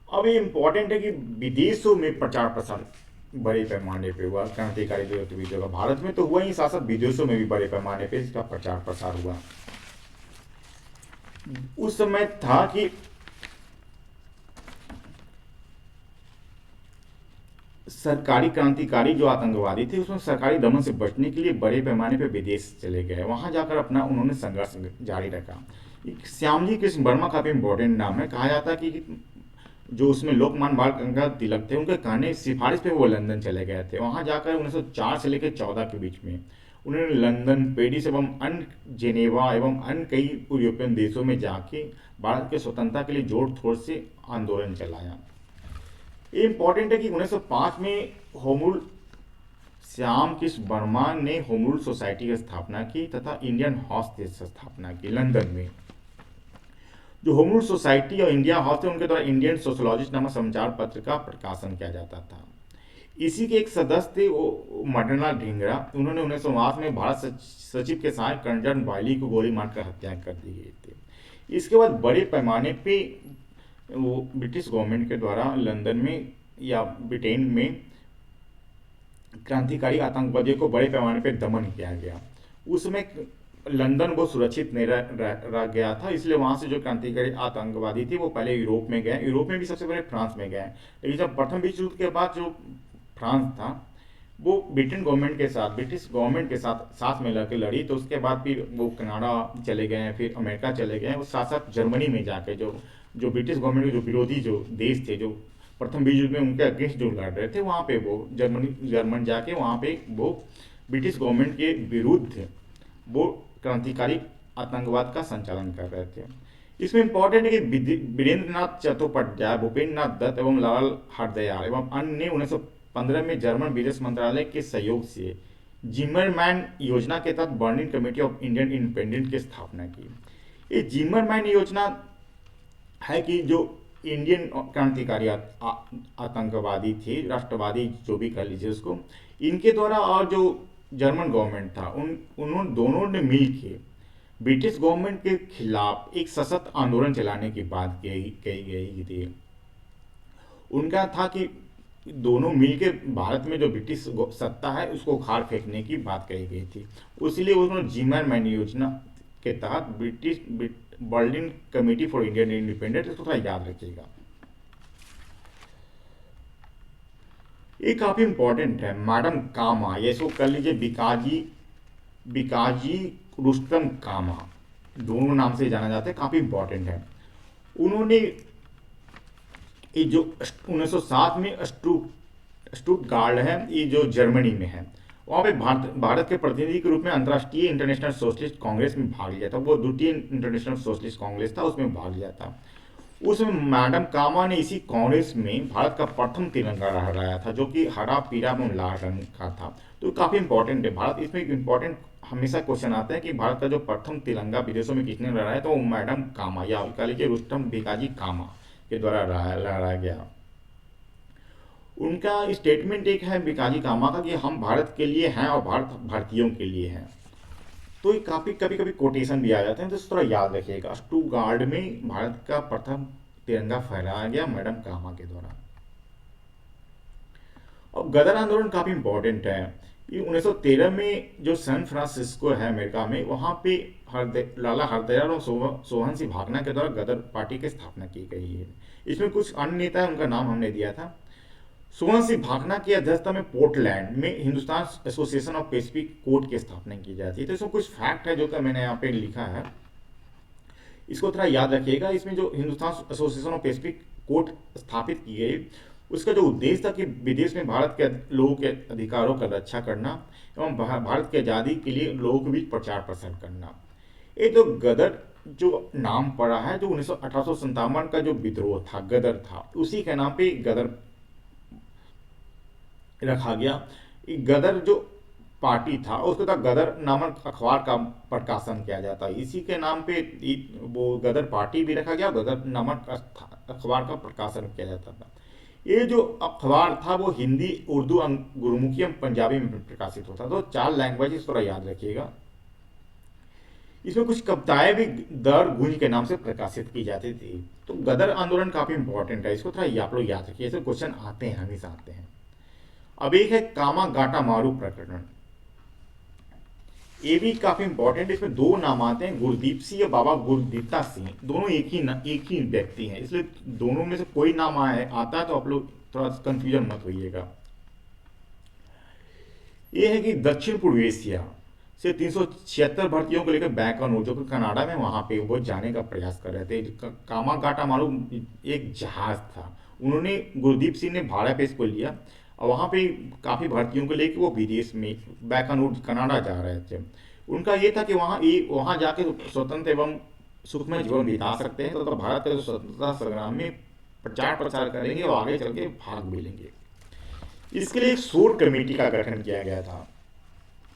अब ये इंपॉर्टेंट है कि विदेशों में प्रचार प्रसार बड़े पैमाने पे हुआ क्रांतिकारी जो गतिविधियों का। भारत में तो हुआ ही, साथ साथ विदेशों में भी बड़े पैमाने पे इसका प्रचार प्रसार हुआ। उस समय था कि सरकारी क्रांतिकारी जो आतंकवादी थे, उसमें सरकारी दमन से बचने के लिए बड़े पैमाने पर विदेश चले गए, वहां जाकर अपना उन्होंने संघर्ष जारी रखा। श्यामजी कृष्ण वर्मा काफी इंपॉर्टेंट नाम है। कहा जाता है कि जो उसमें लोकमान्य बाल गंगाधर तिलक थे, उनके कहने सिफारिश पे वो लंदन चले गए थे। वहां जाकर 1904 से लेकर 14 के बीच में उन्होंने लंदन, पेरिस एवं अन्य जेनेवा एवं अन्य कई यूरोपियन देशों में जाके भारत के स्वतंत्रता के लिए जोर तोड़ से आंदोलन चलाया। ये इंपॉर्टेंट है कि 1905 में होमरूल श्याम कृष्ण वर्मा ने होमरूल सोसाइटी की स्थापना की तथा इंडियन हाउस की स्थापना की लंदन में। जो होमरूल सोसाइटी और इंडिया हाउस थे, उनके द्वारा इंडियन सोशोलॉजिस्ट नामक समाचार पत्र का प्रकाशन किया जाता था। इसी के एक सदस्य थे वो मदनलाल ढींगरा। उन्होंने 1908 में भारत सचिव के सहायक कर्नल वायली को गोली मारकर हत्या कर दी गई थी। इसके बाद बड़े पैमाने पे वो ब्रिटिश गवर्नमेंट के द्वारा लंदन में या ब्रिटेन में क्रांतिकारी आतंकवादियों को बड़े पैमाने पे दमन किया गया। उसमें लंदन वो सुरक्षित नहीं रह गया था, इसलिए वहां से जो क्रांतिकारी आतंकवादी थे वो पहले यूरोप में गए। यूरोप में भी सबसे पहले फ्रांस में गए, लेकिन जब प्रथम विश्व युद्ध के बाद जो फ्रांस था वो ब्रिटेन गवर्नमेंट के साथ, ब्रिटिश गवर्नमेंट के साथ में लड़के लड़ी, तो उसके बाद फिर वो कनाडा चले गए, फिर अमेरिका चले गए, और साथ साथ जर्मनी में जाके जो ब्रिटिश गवर्नमेंट के जो विरोधी जो देश थे, जो प्रथम विश्व युद्ध में उनके अगेंस्ट जो लड़ रहे थे, वहाँ पे वो जर्मन जाके वहाँ पे वो ब्रिटिश गवर्नमेंट के विरुद्ध वो क्रांतिकारी आतंकवाद का संचालन कर रहे थे। इसमें इंपॉर्टेंट है कि वीरेंद्र नाथ चट्टोपाध्याय, भूपेंद्र नाथ दत्त एवं लाल हरदयाल एवं अन्य ने 1915 में जर्मन विदेश मंत्रालय के सहयोग से जिमरमैन योजना के तहत burning committee of Indian independence की स्थापना की। ये जिमरमैन योजना है कि जो इंडियन क्रांतिकारी आतंकवादी थे, राष्ट्रवादी जो भी कह लीजिए उसको, इनके द्वारा और जो जर्मन गवर्नमेंट था उन्होंने दोनों ने मिल के ब्रिटिश गवर्नमेंट के खिलाफ एक सशक्त आंदोलन चलाने की बात कही गई थी। उनका था कि दोनों मिलके भारत में जो ब्रिटिश सत्ता है उसको उखाड़ फेंकने की बात कही गई थी। इसलिए उन्होंने जिमरमैन योजना के तहत Berlin committee for Indian independence, इसको थोड़ा याद रखिएगा। ये काफी इंपॉर्टेंट है, मैडम कामा, ये इसको कर लीजिए बिकाजी रुस्तम कामा, दोनों नाम से जाना जाता है, काफी इंपॉर्टेंट है। उन्होंने ये जो 1907 में स्टुटगार्ड है, ये जो जर्मनी में है, वहाँ पे भारत के प्रतिनिधि के रूप में अंतर्राष्ट्रीय इंटरनेशनल सोशलिस्ट कांग्रेस में भाग लिया था। वो द्वितीय इंटरनेशनल सोशलिस्ट कांग्रेस था, उसमें भाग लिया था। उसमें मैडम कामा ने इसी कांग्रेस में भारत का प्रथम तिरंगा लहराया था, जो कि हरा पीला एवं लाल रंग का था। तो काफी इंपॉर्टेंट है भारत, इसमें इंपॉर्टेंट हमेशा क्वेश्चन आते हैं कि भारत का जो प्रथम तिरंगा विदेशों में किसने लहराया, तो वो मैडम कामा या कह लीजिए रुस्तम भिकाजी कामा के द्वारा लहराया गया। उनका स्टेटमेंट एक है भिकाजी कामा का कि हम भारत के लिए हैं और भारत भारतीयों के लिए हैं। तो ये काफी कभी कभी कोटेशन भी आ जाते हैं, तो इस तरह याद रखिएगा। स्टुटगार्ड में भारत का प्रथम तिरंगा फहराया गया मैडम कामा के द्वारा। और गदर आंदोलन काफी इंपॉर्टेंट है। ये 1913 में जो सैन फ्रांसिस्को है अमेरिका में, वहां पे लाला हरदयाल और सोहन सिंह भाभना के द्वारा गदर पार्टी की स्थापना की गई है। इसमें कुछ अन्य नेता है, उनका नाम हमने दिया था। सोहन सिंह भाभना की अध्यक्षता में पोर्टलैंड में Hindustan association of Pacific court की स्थापना की जाती है। तो इसमें कुछ फैक्ट है जो कि मैंने यहाँ पे लिखा है, इसको थोड़ा याद रखिएगा। इसमें जो Hindustan association of Pacific court स्थापित की गई, उसका जो उद्देश्य था कि विदेश में भारत के लोगों के अधिकारों का रक्षा करना एवं भारत की आज़ादी के लिए लोगों के बीच प्रचार प्रसार करना। ये जो गदर जो नाम पड़ा है, जो 1857 का जो विद्रोह था, गदर था, उसी के नाम पे गदर रखा गया। गदर जो पार्टी था उसके तहत गदर नामक अखबार का प्रकाशन किया जाता है, इसी के नाम पे वो गदर पार्टी भी रखा गया, गदर नामक अखबार का प्रकाशन किया जाता था। ये जो अखबार था वो हिंदी, उर्दू, गुरमुखी एवं पंजाबी में प्रकाशित होता था। तो 4 लैंग्वेज इस तरह याद रखिएगा। इसमें कुछ कविताएं भी दर गुंज के नाम से प्रकाशित की जाती थी। तो गदर आंदोलन काफी इंपॉर्टेंट है, इसको थोड़ा आप लोग याद रखिए, ऐसे क्वेश्चन आते हैं, हमेशा आते हैं। अब एक है कामा गाटा मारू प्रकरण, ये भी काफी इंपॉर्टेंट। इसमें 2 नाम आते हैं, गुरदीप सिंह और बाबा गुरदित्ता सिंह, दोनों एक ही व्यक्ति हैं, इसलिए दोनों में से कोई नाम आता है तो आप लोग थोड़ा कंफ्यूजन मत होइएगा। ये है कि दक्षिण पूर्व एशिया से 376 भर्तियों को लेकर बैंकनूर, जो कि कनाडा में, वहां पे वो जाने का प्रयास कर रहे थे। कामा गाटा मारू एक जहाज था, उन्होंने गुरदीप सिंह ने भाड़ा पे इसको लिया और वहाँ पे काफ़ी भर्तियों को लेकर वो विदेश में बैकनूर कनाडा जा रहे थे। उनका ये था कि वहाँ जाके स्वतंत्र एवं सुखमय जीवन बिता सकते हैं, तो भारत के स्वतंत्रता संग्राम में प्रचार प्रसार करेंगे और आगे चल के भाग भी लेंगे। इसके लिए एक शोर कमेटी का गठन किया गया था।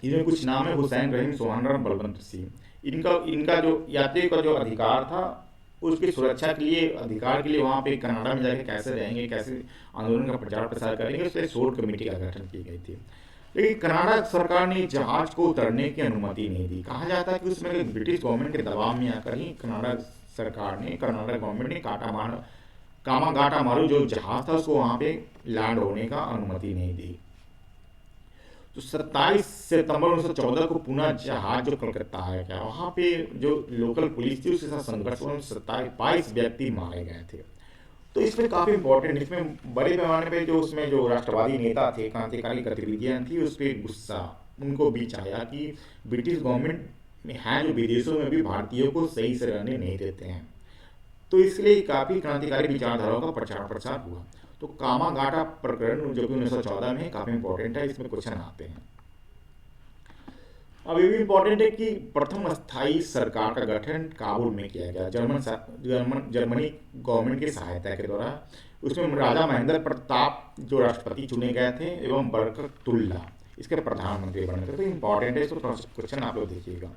इनमें कुछ नाम है, हुसैन रहीम, सोहानराम, बलवंत सिंह। इनका जो यात्रियों का जो अधिकार था, उसकी सुरक्षा के लिए, अधिकार के लिए वहाँ पे कनाडा में जाके कैसे रहेंगे, कैसे आंदोलन का प्रचार प्रसार करेंगे, उसके लिए शोर कमेटी का गठन की गई थी। लेकिन कनाडा सरकार ने जहाज को उतरने की अनुमति नहीं दी। कहा जाता है कि उसमें ब्रिटिश गवर्नमेंट के दबाव में आकर ही कनाडा गवर्नमेंट ने कामा गाटा मारू जो जहाज था उसको वहाँ पे लैंड होने का अनुमति नहीं दी। तो 27 सितंबर 1914 को पुनः जहाज जो कलकत्ता आया गया, वहाँ पे जो लोकल पुलिस थी उसके साथ संघर्ष में 22 व्यक्ति मारे गए थे। तो इसमें काफी इंपॉर्टेंट, इसमें बड़े पैमाने पे जो उसमें जो राष्ट्रवादी नेता थे, क्रांतिकारी गतिविधियां थी, उस पर गुस्सा उनको बीच आया कि ब्रिटिश गवर्नमेंट में है जो विदेशों में भी भारतीयों को सही से रहने नहीं देते हैं। तो इसलिए काफी क्रांतिकारी विचारधाराओं का प्रचार प्रसार हुआ। तो कामा गाटा प्रकरण जो कि 1914 में काफी इंपॉर्टेंट है, इसमें क्वेश्चन आते हैं। अब ये भी इंपॉर्टेंट है कि प्रथम स्थायी सरकार का गठन काबुल में किया गया जर्मनी गवर्नमेंट की सहायता के द्वारा। उसमें राजा महेंद्र प्रताप जो राष्ट्रपति चुने गए थे एवं बरकतुल्ला इसके प्रधानमंत्री बने थे। तो इंपॉर्टेंट है, इसको क्वेश्चन आप लोग देखिएगा।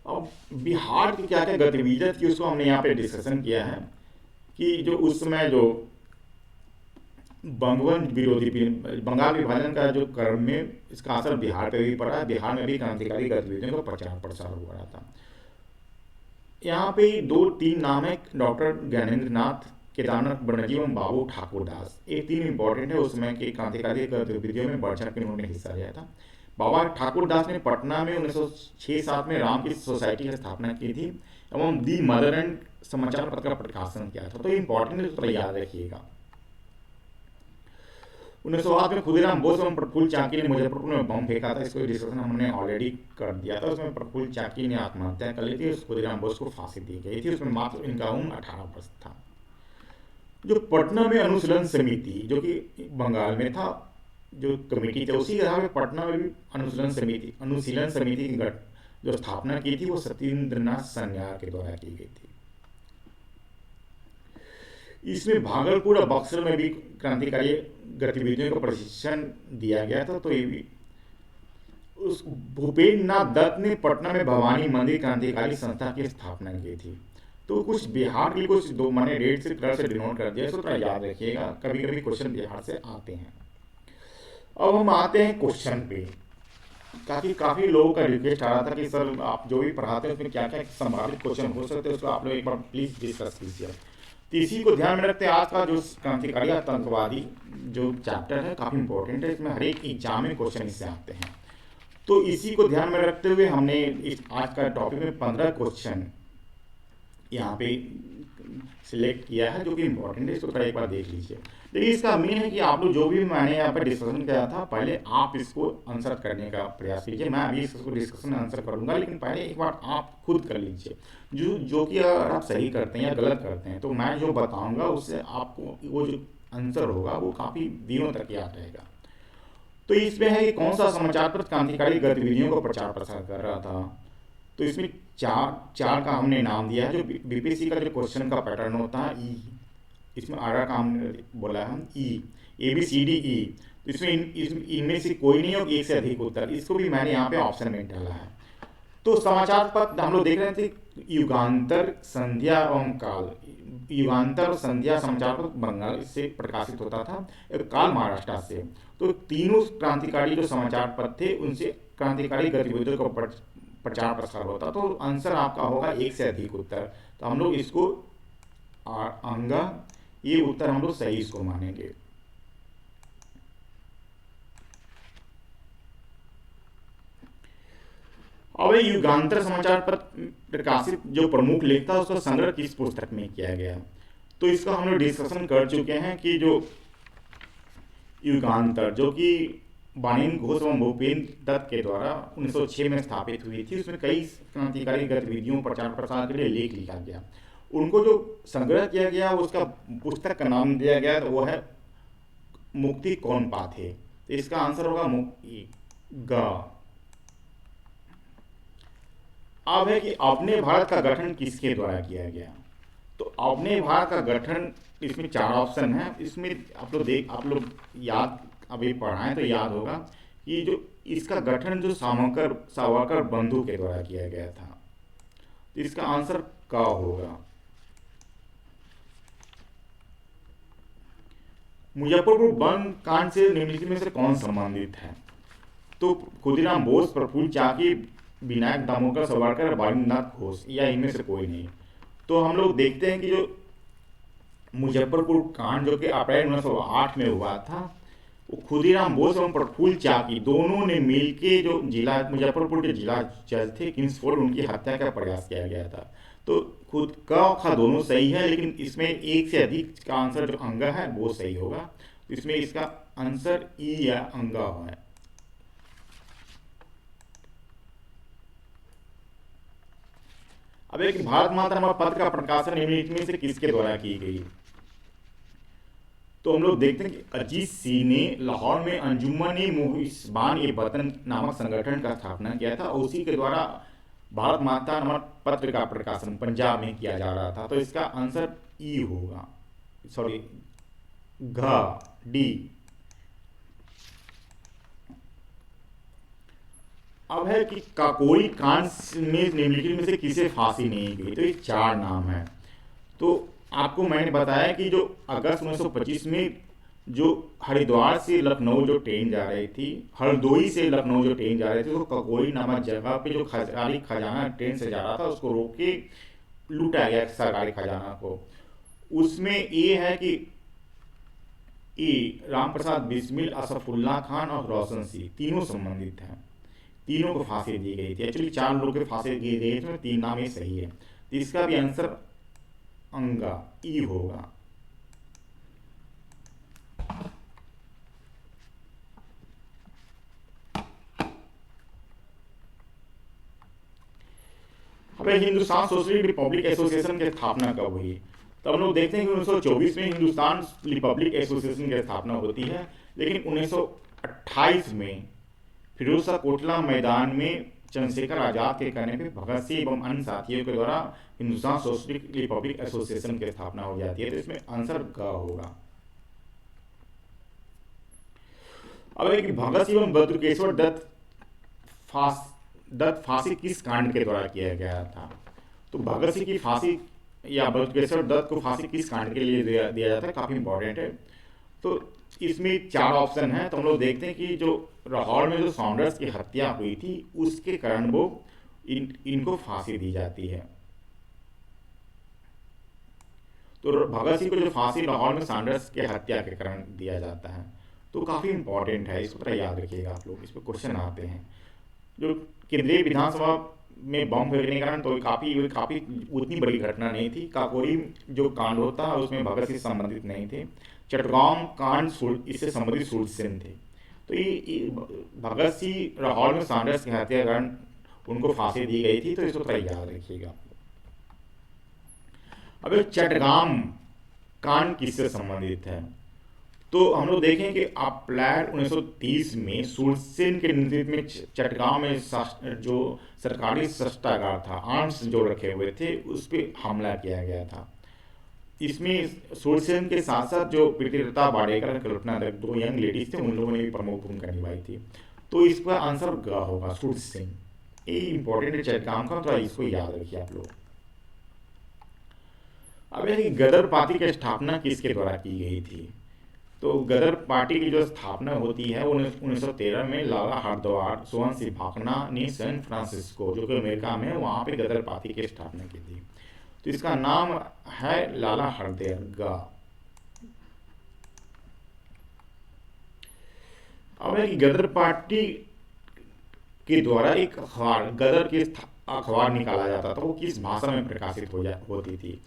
अब बिहार की क्या क्या गतिविधियां थी उसको हमने यहाँ पे डिस्कशन किया है कि जो उस समय जो बंगाल विभाजन का जो क्रम में इसका असर बिहार पे भी पड़ा है। बिहार में भी क्रांतिकारी गतिविधियों का प्रचार प्रसार हो रहा था। यहाँ पे 2-3 नाम है, डॉक्टर ज्ञानेंद्र नाथ, केदारनाथ बनर्जी एवं बाबू ठाकुर दास। ये 3 इंपॉर्टेंट है, उसमें की क्रांतिकारी गतिविधियों में बढ़ चढ़ के उन्होंने हिस्सा लिया था। बाबा ठाकुर दास ने पटना में 1906-7 में रामकृष्ण सोसाइटी की स्थापना की थी एवं दी मदर एंड समाचार पत्र का प्रकाशन किया था। तो इम्पोर्टेंट है, तो याद रखिएगा। 1908 में खुदीराम बोस एवं प्रफुल्ल चाकी ने मुजफ्फरपुर में बम फेंका था। इसको डिस्कशन हमने ऑलरेडी कर दिया था। उसमें प्रफुल्ल चाकी ने आत्महत्या कर ली थी, खुदीराम बोस को फांसी दी गई थी। उसमें मात्र इनका उम्र 18 वर्ष था। जो पटना में अनुशीलन समिति, जो कि बंगाल में था, जो कमेटी थी, उसी तरह पटना में भी अनुशीलन समिति की जो स्थापना की थी वो सत्येंद्रनाथ सन्याल के द्वारा की गई थी। इसमें भागलपुर और बक्सर में भी क्रांतिकारी गतिविधियों को प्रशिक्षण दिया गया था। तो ये भी उस भूपेन्द्र नाथ दत्त ने पटना में भवानी मंदिर क्रांतिकारी संस्था की स्थापना की थी। तो कुछ बिहार के कुछ दो मैंने रेड से कलर से डिनोट कर दिया, इसको थोड़ा याद रखिएगा, कभी कभी क्वेश्चन बिहार से आते हैं। अब हम आते हैं क्वेश्चन पे। काफ़ी लोगों का रिक्वेस्ट आ रहा था कि सर आप जो भी पढ़ाते हैं उसमें क्या क्या संभावित क्वेश्चन हो सकते हैं, उसको आप लोग एक बार प्लीज़ डिस्कस कीजिए। तो इसी को ध्यान में रखते आज का जो क्रांतिकारी आतंकवादी जो चैप्टर है काफ़ी इंपॉर्टेंट है। इसमें हर एक एग्जाम में क्वेश्चन इससे आते हैं। तो इसी को ध्यान में रखते हुए हमने इस आज का टॉपिक में 15 क्वेश्चन यहाँ पे सिलेक्ट किया है जो कि इंपॉर्टेंट है। इसको एक बार देख लीजिए। देखिए इसका मेन है कि आप लोग जो भी मैंने यहाँ पर डिस्कशन किया था पहले आप इसको आंसर करने का प्रयास कीजिए। मैं अभी इसको डिस्कशन में आंसर करूँगा, लेकिन पहले एक बार आप खुद कर लीजिए। जो कि अगर आप सही करते हैं या गलत करते हैं तो मैं जो बताऊँगा उससे आपको वो जो आंसर होगा वो काफ़ी दिनों तक याद रहेगा। तो इसमें है कि कौन सा समाचार पत्र क्रांतिकारी गतिविधियों को प्रचार प्रसार कर रहा था। तो इसमें चार का हमने नाम दिया है। जो बीपीएससी का जो क्वेश्चन का पैटर्न होता है ई, इसमें आर का हमने बोला है हम ई, ABCDE। तो इसमें इनमें से कोई नहीं होगा, एक से अधिक उत्तर। इसको भी मैंने यहाँ पे ऑप्शन में डाला है। तो समाचार पत्र हम लोग देख रहे थे युगांतर, संध्या एवं काल। युगांतर और संध्या समाचार पत्र बंगाल से प्रकाशित होता था, काल महाराष्ट्र से। तो तीनों क्रांतिकारी जो समाचार पत्र थे उनसे क्रांतिकारी गतिविधियों का प्रचार प्रसार होता। तो आंसर आपका होगा एक से अधिक उत्तर। तो हम लोग इसको अंगा, ये उत्तर हम लोग सही इसको मानेंगे। अब युगांतर समाचार पत्र प्रकाशित जो प्रमुख लेख था उसका संग्रह किस पुस्तक में किया गया। तो इसका हम लोग डिस्कशन कर चुके हैं कि जो युगांतर जो कि बाणेन्द्र घोष एवं भूपेन्द्र दत्त के द्वारा 1906 में स्थापित हुई थी, उसमें कई क्रांतिकारी गतिविधियों प्रचार प्रसार के लिए लेख लिखा गया। उनको जो संग्रह किया गया उसका पुस्तक का नाम दिया गया, तो वो है मुक्ति कौन पाथे। तो इसका आंसर होगा ग। अब है कि अपने भारत का गठन किसके द्वारा किया गया। तो अपने भारत का गठन, इसमें 4 ऑप्शन है। इसमें आप लोग याद अभी पढ़ाएं तो याद होगा कि जो इसका गठन जो सावरकर बंधु के द्वारा किया गया था। तो इसका आंसर क होगा। मुजफ्फरपुर बंद कांड से निम्नलिखित में से कौन संबंधित है। तो खुदीराम बोस, प्रफुल्ल चाकी, विनायक दामोदर सावरकर, बाणेन्द्रनाथ घोष, या इनमें से कोई नहीं। तो हम लोग देखते हैं कि जो मुजफ्फरपुर कांड जो कि अप्रैल 1908 में हुआ था, वो खुदीराम बोस एवं प्रफुल्ल चाकी दोनों ने मिलके जो जिला मुजफ्फरपुर के जिला जज थे किंग्सफोर्ड, उनकी हत्या का प्रयास किया गया था। तो खुद का दोनों सही है, लेकिन इसमें एक से अधिक का आंसर जो अंगा है वो सही होगा। तो इसमें इसका आंसर ई या अंगा है। अब एक भारत माता नामक पत्र का प्रकाशन निम्नलिखित में से किसके द्वारा की गई। तो हम लोग देखते हैं कि अजीत सिंह ने लाहौर में अंजुमन-ए-मुहिस्बान-ए-वतन नामक संगठन का स्थापना किया था। उसी के द्वारा भारत माता नामक पत्र का प्रकाशन पंजाब में किया जा रहा था। तो इसका आंसर ई होगा, सॉरी डी। अब है कि काकोरी कांड में निम्नलिखित में से किसे फांसी नहीं गई। तो ये 4 नाम है। तो आपको मैंने बताया कि जो अगस्त 1925 में जो हरिद्वार से लखनऊ जो ट्रेन जा रही थी, हरदोई से लखनऊ जो ट्रेन जा रही थी, तो ककोरी नामक जगह पे जो सरकारी खजाना ट्रेन से जा रहा था उसको रोक के लूटा गया सरकारी खजाना को। उसमें ये है कि ए राम प्रसाद बिस्मिल, असफुल्ला खान और रोशन सिंह तीनों संबंधित हैं। तीनों को फांसी दी गई थी। एक्चुअली 4 लोगों को फांसी दी गई थी, 3 नाम ही सही है। तो इसका भी आंसर अंगा ई होगा। अब हिंदुस्तान सोशलिस्ट रिपब्लिक एसोसिएशन की स्थापना कब हुई? तो हम लोग देखते हैं कि 1924 में हिंदुस्तान रिपब्लिक एसोसिएशन की स्थापना होती है, लेकिन 1928 में फिरोजशाह कोटला मैदान में चंद्रशेखर आजाद के कहने पे भगत सिंह एवं अन्य साथियों के द्वारा हिंदुस्तान सोशलिस्ट रिपब्लिक एसोसिएशन की स्थापना हो जाती है। तो इसमें आंसर ग होगा। अब है कि भगत सिंह एवं बटुकेश्वर दत्त फांसी किस कांड के द्वारा किया गया था? तो भगत सिंह की फांसी या बटुकेश्वर दत्त को फांसी किस कांड के लिए दिया जाता है? काफी इंपॉर्टेंट है। तो इसमें 4 ऑप्शन है। तो हम लोग देखते हैं कि जो लाहौर में जो साउंडर्स की हत्या हुई थी उसके कारण वो इनको फांसी दी जाती है। तो भगत सिंह को जो फांसी लाहौर में साउंडर्स के हत्या के कारण दिया जाता है। तो काफी इंपॉर्टेंट है, इसको थोड़ा याद रखिएगा आप लोग। इस पर क्वेश्चन आते हैं। जो केंद्रीय विधानसभा में बम फेंकने के कारण तो काफी उतनी बड़ी घटना नहीं थी। काकोरी जो कांड होता है उसमें भगत सिंह संबंधित नहीं थे। चटगांव कांड इससे संबंधित सूरजसेन थे। तो ये भगत सिंह लाहौर में साउंडर्स की हत्या के कारण उनको फांसी दी गई थी। तो इसको थोड़ा याद रखिएगा। अब चटगांव कांड किससे संबंधित है? तो हम लोग देखें कि अप्रैल 1930 में सूरजसेन के नेतृत्व में चटगांव में जो सरकारी शस्त्रागार था, आर्म्स जो रखे हुए थे, उस पर हमला किया गया था। इसमें सूरजसेन के साथ साथ जो प्रीतिलता वाडेकर, कल्पना दत्त 2 यंग लेडीज थे, उन लोगों ने भी प्रमुख भूमिका निभाई थी। तो इसका आंसर ग होगा, सूरजसेन। ये इंपॉर्टेंट है चटगांव का, तो इसको याद रखिए आप लोग। अब गदर पार्टी की स्थापना किसके द्वारा की गई थी? तो गदर पार्टी की जो स्थापना होती है वो 1913 में लाला हरद्वार सोहन सिंह भाकना ने सैन फ्रांसिस्को जो कि अमेरिका में है, वहां पे गदर पार्टी की स्थापना की थी। तो इसका नाम है लाला हरदयार। अब है कि गदर पार्टी के द्वारा एक अखबार गदर के अखबार निकाला जाता था। वो किस भाषा में प्रकाशित होती थी?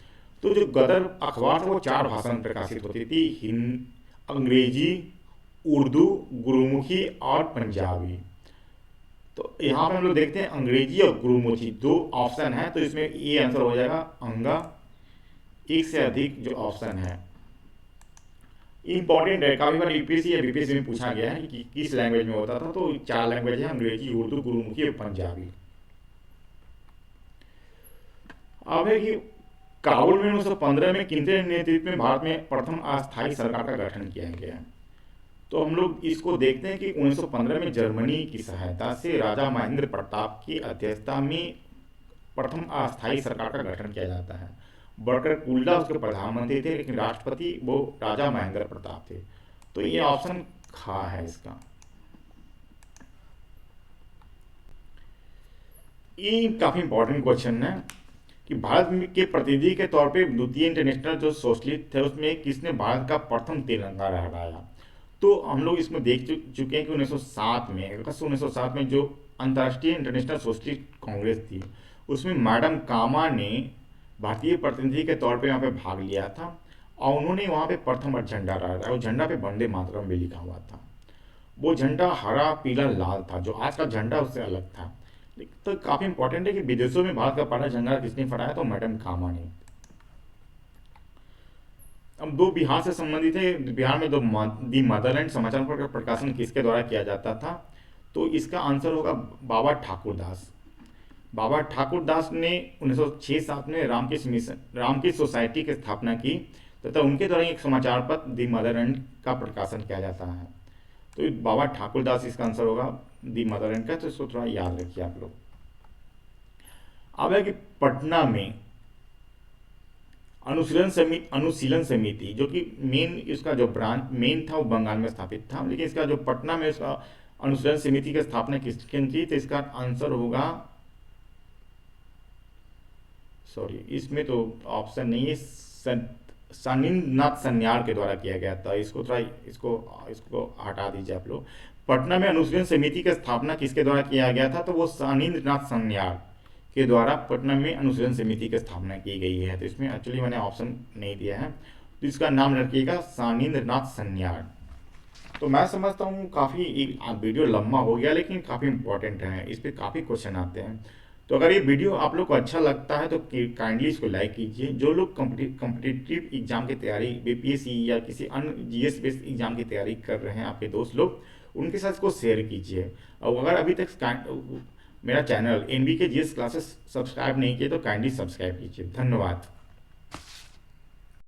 तो जो गदर अखबार था वो 4 भाषा में प्रकाशित होती थी, अंग्रेजी, उर्दू, गुरुमुखी और पंजाबी। तो यहाँ पे हम लोग देखते हैं अंग्रेजी और गुरुमुखी 2 ऑप्शन है। तो इसमें ये आंसर हो जाएगा अंगा। एक से अधिक जो ऑप्शन है इंपॉर्टेंट है, काफी बार यूपीएससी या बीपीएससी में पूछा गया है कि किस लैंग्वेज में होता था। तो 4 लैंग्वेज है, अंग्रेजी, उर्दू, गुरुमुखी और पंजाबी। अब है कि काबुल में 1915 में किनके नेतृत्व में भारत में प्रथम अस्थायी सरकार का गठन किया गया? तो हम लोग इसको देखते हैं कि 1915 में जर्मनी की सहायता से राजा महेंद्र प्रताप की अध्यक्षता में प्रथम अस्थायी सरकार का गठन किया जाता है। बरकर कुल्ला उसके प्रधानमंत्री थे, लेकिन राष्ट्रपति वो राजा महेंद्र प्रताप थे। तो ये ऑप्शन खा है इसका। ये काफी इंपॉर्टेंट क्वेश्चन है कि भारत के प्रतिनिधि के तौर पे द्वितीय इंटरनेशनल जो सोशलिस्ट थे उसमें किसने भारत का प्रथम तिरंगा लहराया? तो हम लोग इसमें देख चुके हैं कि 1907 में अगस्त 1907 में जो अंतर्राष्ट्रीय इंटरनेशनल सोशलिस्ट कांग्रेस थी उसमें मैडम कामा ने भारतीय प्रतिनिधि के तौर पे यहाँ पे भाग लिया था और उन्होंने वहाँ पे प्रथम बार झंडा लहराया और झंडा पे वंदे मातरम भी लिखा हुआ था। वो झंडा हरा, पीला, लाल था, जो आज का झंडा उससे अलग था। तो काफी इंपॉर्टेंट है कि विदेशों में भारत का पहला झंडा किसने फहराया? तो मैडम कामा ने। अब 2 बिहार से संबंधित है। बिहार में दी मदरलैंड समाचार पत्र का प्रकाशन किसके द्वारा किया जाता था? तो इसका आंसर होगा बाबा ठाकुर दास। बाबा ठाकुर दास ने 1906-07 में रामकृष्ण सोसाइटी की स्थापना की तथा उनके द्वारा एक समाचार पत्र दी मदरलैंड का प्रकाशन किया जाता है। तो बाबा ठाकुर दास इसका आंसर होगा दी मदरलैंड का। तो इसको थोड़ा याद रखिए आप लोग। अब है कि पटना में अनुशीलन समिति जो कि मेन इसका जो ब्रांच मेन था वो बंगाल में स्थापित था, लेकिन इसका जो पटना में इसका अनुशीलन समिति की स्थापना किसने की? तो इसका आंसर होगा, सॉरी इसमें तो ऑप्शन नहीं है, संत सानिंदनाथ सन्याल के द्वारा किया गया था। इसको थोड़ा इसको इसको हटा दीजिए आप लोग। पटना में अनुशीलन समिति की स्थापना किसके द्वारा किया गया था? तो वो सानिंदनाथ सन्याल के द्वारा पटना में अनुशीलन समिति की स्थापना की गई है। तो इसमें एक्चुअली मैंने ऑप्शन नहीं दिया है, तो इसका नाम रखिएगा सानिंदनाथ सन्याल। तो मैं समझता हूँ काफ़ी वीडियो लंबा हो गया, लेकिन काफ़ी इंपॉर्टेंट है, इस पर काफ़ी क्वेश्चन आते हैं। तो अगर ये वीडियो आप लोग को अच्छा लगता है तो काइंडली इसको लाइक कीजिए। जो लोग कॉम्पिटिटिव एग्जाम की तैयारी, बीपीएससी या किसी अन्य जीएस बेस्ड एग्जाम की तैयारी कर रहे हैं आपके दोस्त लोग, उनके साथ इसको शेयर कीजिए। और अगर अभी तक मेरा channel NBK GS classes subscribe नहीं किए तो काइंडली सब्सक्राइब कीजिए। धन्यवाद।